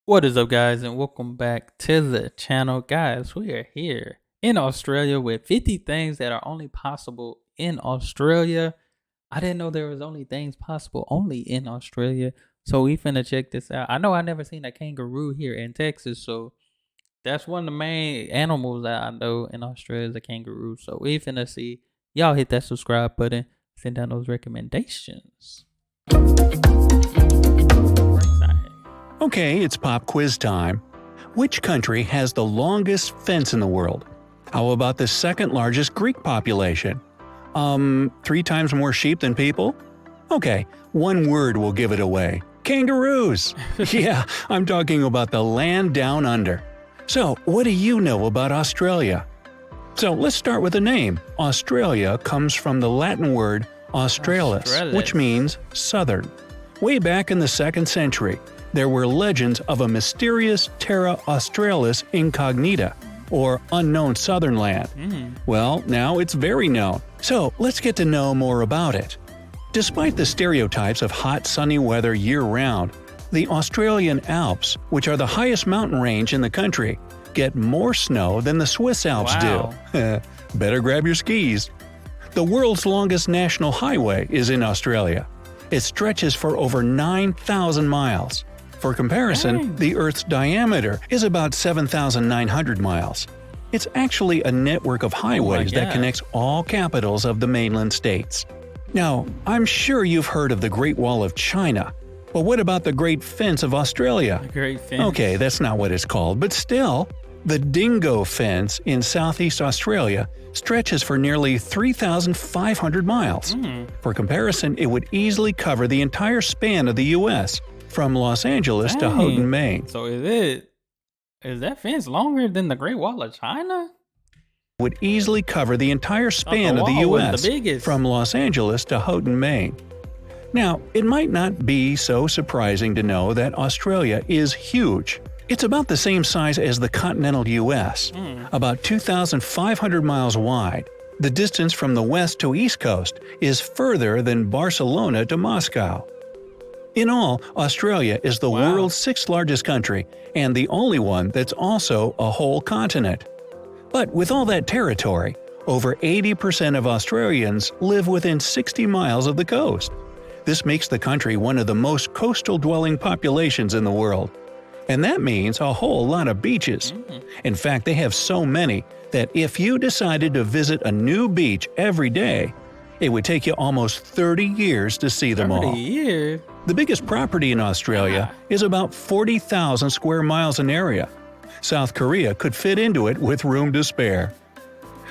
What is up, guys, and welcome back to the channel. Guys, we are here in Australia with 50 things that are only possible in Australia. I didn't know there was only things possible only in Australia, so we finna check this out. I know I never seen a kangaroo here in Texas, so that's one of the main animals that I know in Australia is a kangaroo. So we finna see. Y'all hit that subscribe button, send down those recommendations. Okay, it's pop quiz time. Which country has the longest fence in the world? How about the second largest Greek population? 3 times more sheep than people? Okay, one word will give it away. Kangaroos! Yeah, I'm talking about the land down under. So, what do you know about Australia? So, let's start with the name. Australia comes from the Latin word australis, which means southern. Way back in the 2nd century, there were legends of a mysterious Terra Australis Incognita, or unknown southern land. Well, now it's very known, so let's get to know more about it. Despite the stereotypes of hot sunny weather year-round, the Australian Alps, which are the highest mountain range in the country, get more snow than the Swiss Alps do. Better grab your skis. The world's longest national highway is in Australia. It stretches for over 9,000 miles. For comparison, the Earth's diameter is about 7,900 miles. It's actually a network of highways that connects all capitals of the mainland states. Now, I'm sure you've heard of the Great Wall of China, but what about the Great Fence of Australia? The Great Fence. Okay, that's not what it's called, but still, the Dingo Fence in Southeast Australia stretches for nearly 3,500 miles. For comparison, it would easily cover the entire span of the U.S., from Los Angeles to Houghton, Maine. So is that fence longer than the Great Wall of China? Would easily cover the entire span of the U.S. from Los Angeles to Houghton, Maine. Now, it might not be so surprising to know that Australia is huge. It's about the same size as the continental U.S., about 2,500 miles wide. The distance from the west to east coast is further than Barcelona to Moscow. In all, Australia is the world's 6th largest country and the only one that's also a whole continent. But with all that territory, over 80% of Australians live within 60 miles of the coast. This makes the country one of the most coastal-dwelling populations in the world. And that means a whole lot of beaches. In fact, they have so many that if you decided to visit a new beach every day, it would take you almost 30 years to see them all. 30 years? The biggest property in Australia is about 40,000 square miles in area. South Korea could fit into it with room to spare.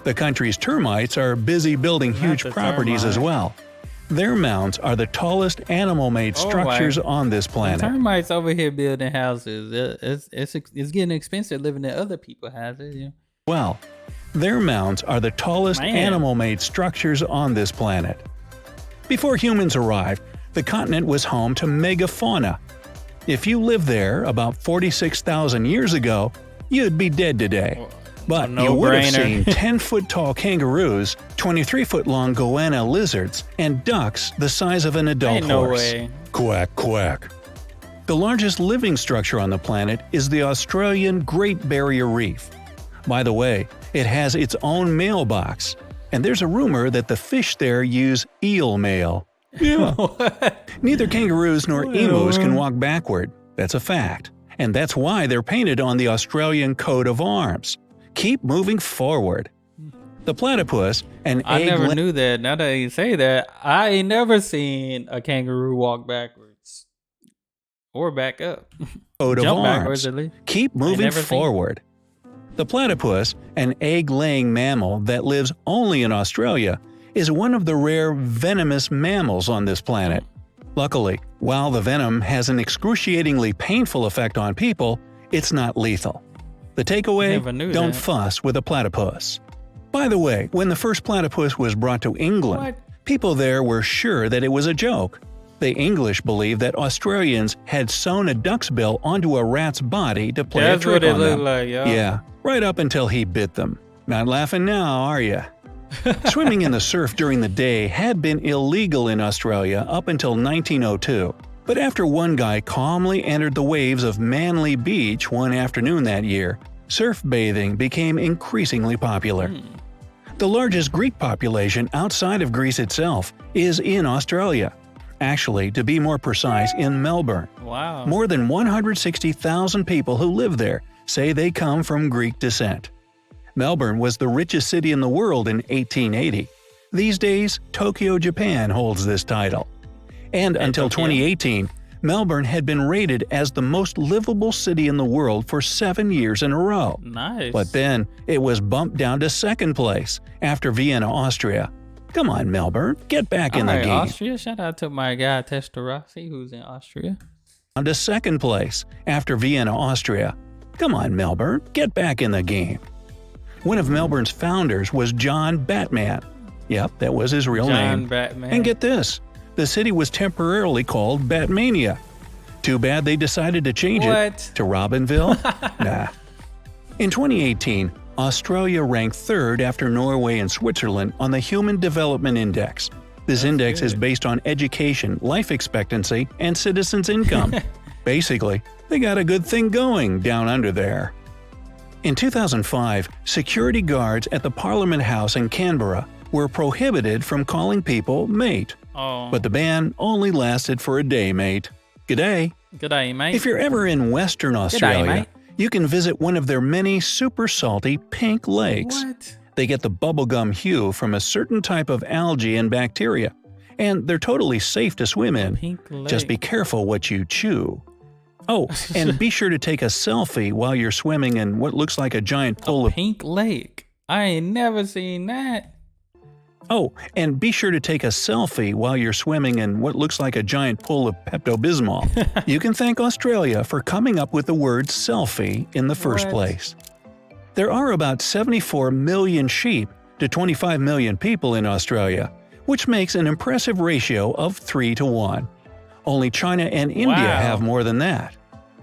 The country's termites are busy building huge properties as well. Their mounds are the tallest animal-made structures on this planet. The termites over here building houses. It's getting expensive living in other people's houses. Yeah. Well, their mounds are the tallest animal-made structures on this planet. Before humans arrived, the continent was home to megafauna. If you lived there about 46,000 years ago, you'd be dead today. But you would have seen 10-foot-tall kangaroos, 23-foot-long goanna lizards, and ducks the size of an adult horse. Quack, quack. The largest living structure on the planet is the Australian Great Barrier Reef. By the way, it has its own mailbox, and there's a rumor that the fish there use eel mail. Yeah. Neither kangaroos nor emus can walk backward. That's a fact. And that's why they're painted on the Australian coat of arms. Keep moving forward. The platypus, I never knew that. Now that you say that, I ain't never seen a kangaroo walk backwards. Or back up. Coat of arms. Keep moving forward. The platypus, an egg-laying mammal that lives only in Australia, is one of the rare venomous mammals on this planet. Luckily, while the venom has an excruciatingly painful effect on people, it's not lethal. The takeaway: don't fuss with a platypus. By the way, when the first platypus was brought to England, people there were sure that it was a joke. The English believed that Australians had sewn a duck's bill onto a rat's body to play a trick on them. Yeah, right up until he bit them. Not laughing now, are you? Swimming in the surf during the day had been illegal in Australia up until 1902. But after one guy calmly entered the waves of Manly Beach one afternoon that year, surf bathing became increasingly popular. The largest Greek population outside of Greece itself is in Australia. Actually, to be more precise, in Melbourne. Wow. More than 160,000 people who live there say they come from Greek descent. Melbourne was the richest city in the world in 1880. These days, Tokyo, Japan holds this title. And until 2018, Melbourne had been rated as the most livable city in the world for 7 years in a row. Nice. But then, it was bumped down to second place after Vienna, Austria. Come on, Melbourne, get back in the game. Austria. Shout out to my guy Testerossi, who's in Austria. Down to second place after Vienna, Austria. Come on, Melbourne, get back in the game. One of Melbourne's founders was John Batman. Yep, that was his real name. John Batman. And get this, the city was temporarily called Batmania. Too bad they decided to change it to Robinville? Nah. In 2018, Australia ranked third after Norway and Switzerland on the Human Development Index. This index is based on education, life expectancy, and citizens' income. Basically, they got a good thing going down under there. In 2005, security guards at the Parliament House in Canberra were prohibited from calling people mate. Oh. But the ban only lasted for a day, mate. G'day. G'day, mate. If you're ever in Western Australia, mate. you can visit one of their many super salty pink lakes. What? They get the bubblegum hue from a certain type of algae and bacteria, and they're totally safe to swim in. Pink lake. Just be careful what you chew. Oh, and be sure to take a selfie while you're swimming in what looks like a giant pool of Pink lake. I ain't never seen that. Oh, and be sure to take a selfie while you're swimming in what looks like a giant pool of Pepto-Bismol. You can thank Australia for coming up with the word selfie in the first place. There are about 74 million sheep to 25 million people in Australia, which makes an impressive ratio of 3 to 1. Only China and India have more than that.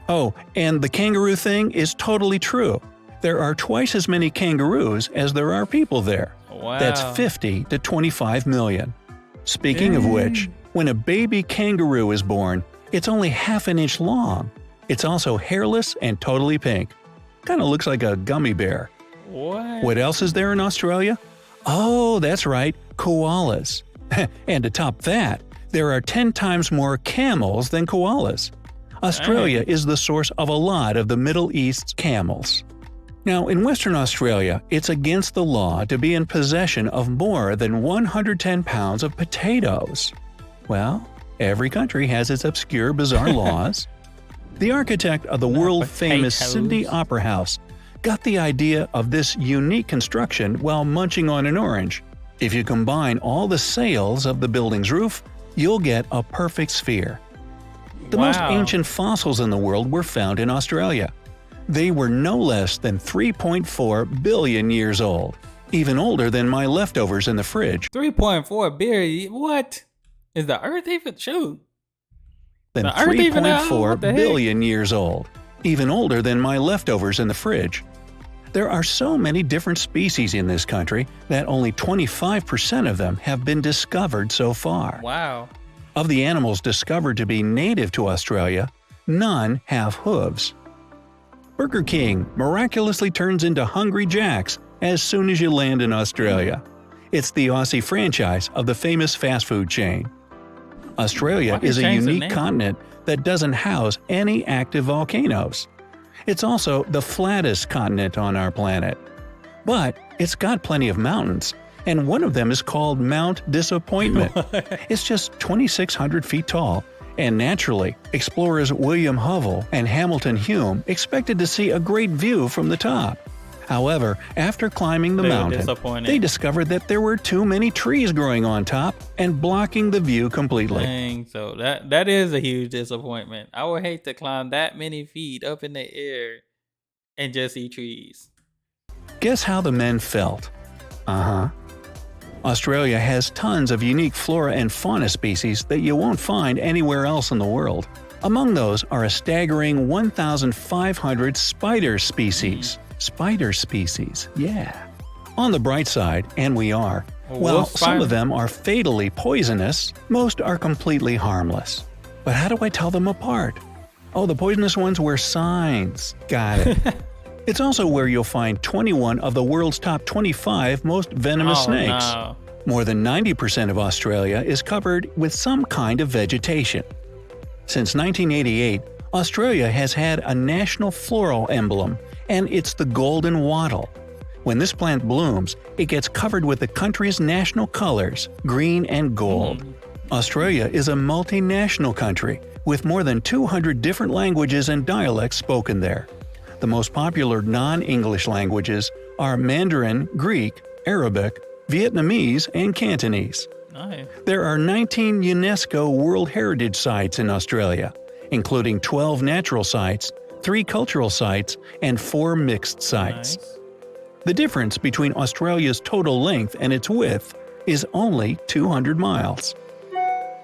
Oh, and the kangaroo thing is totally true. There are twice as many kangaroos as there are people there. Wow. That's 50 to 25 million. Speaking of which, when a baby kangaroo is born, it's only half an inch long. It's also hairless and totally pink. Kinda looks like a gummy bear. What else is there in Australia? Oh, that's right, koalas. And to top that, there are 10 times more camels than koalas. Australia is the source of a lot of the Middle East's camels. Now, in Western Australia, it's against the law to be in possession of more than 110 pounds of potatoes. Well, every country has its obscure, bizarre laws. The architect of the world-famous Sydney Opera House got the idea of this unique construction while munching on an orange. If you combine all the sails of the building's roof, you'll get a perfect sphere. The most ancient fossils in the world were found in Australia. They were no less than 3.4 billion years old, even older than my leftovers in the fridge. 3.4 billion? What? Is the Earth even? Shoot. Than 3.4 billion years old, even older than my leftovers in the fridge. There are so many different species in this country that only 25% of them have been discovered so far. Wow. Of the animals discovered to be native to Australia, none have hooves. Burger King miraculously turns into Hungry Jack's as soon as you land in Australia. It's the Aussie franchise of the famous fast food chain. Australia is a unique continent that doesn't house any active volcanoes. It's also the flattest continent on our planet. But it's got plenty of mountains, and one of them is called Mount Disappointment. It's just 2,600 feet tall, and naturally, explorers William Hovell and Hamilton Hume expected to see a great view from the top. However, after climbing the mountain, they discovered that there were too many trees growing on top and blocking the view completely. Dang, so that is a huge disappointment. I would hate to climb that many feet up in the air and just see trees. Guess how the men felt? Australia has tons of unique flora and fauna species that you won't find anywhere else in the world. Among those are a staggering 1,500 spider species. Spider species, yeah. On the bright side, and we are, while some of them are fatally poisonous, most are completely harmless. But how do I tell them apart? Oh, the poisonous ones wear signs. Got it. It's also where you'll find 21 of the world's top 25 most venomous snakes. No. More than 90% of Australia is covered with some kind of vegetation. Since 1988, Australia has had a national floral emblem, and it's the golden wattle. When this plant blooms, it gets covered with the country's national colors, green and gold. Australia is a multinational country, with more than 200 different languages and dialects spoken there. The most popular non-English languages are Mandarin, Greek, Arabic, Vietnamese, and Cantonese. Nice. There are 19 UNESCO World Heritage Sites in Australia, including 12 natural sites, 3 cultural sites, and 4 mixed sites. Nice. The difference between Australia's total length and its width is only 200 miles.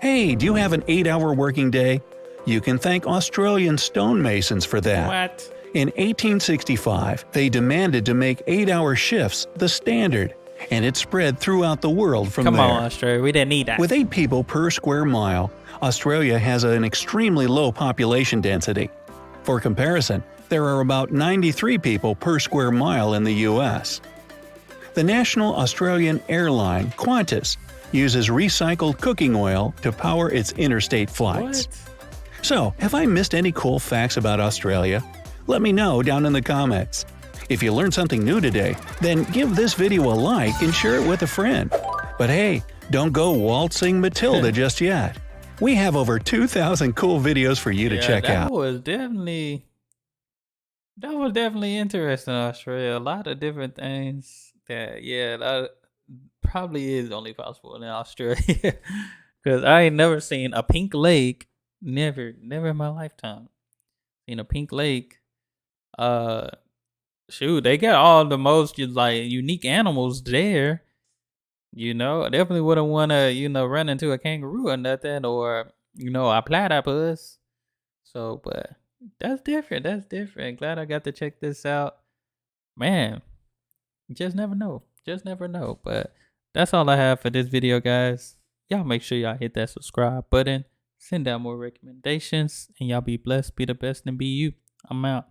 Hey, do you have an 8-hour working day? You can thank Australian stonemasons for that. What? In 1865, they demanded to make 8-hour shifts the standard, and it spread throughout the world from there. Come on, Australia. We didn't need that. With 8 people per square mile, Australia has an extremely low population density. For comparison, there are about 93 people per square mile in the US. The national Australian airline, Qantas, uses recycled cooking oil to power its interstate flights. What? So, have I missed any cool facts about Australia? Let me know down in the comments. If you learned something new today, then give this video a like and share it with a friend. But hey, don't go waltzing Matilda just yet. We have over 2,000 cool videos for you to check out. That was definitely interesting, Australia. A lot of different things that probably is only possible in Australia. Because I ain't never seen a pink lake. Never in my lifetime. Seen a pink lake. Shoot, they got all the most unique animals there. Definitely wouldn't want to, run into a kangaroo or nothing, or, a platypus. So, but that's different. Glad I got to check this out. Man, you just never know. But that's all I have for this video, guys. Y'all make sure y'all hit that subscribe button. Send out more recommendations. And y'all be blessed, be the best, and be you. I'm out.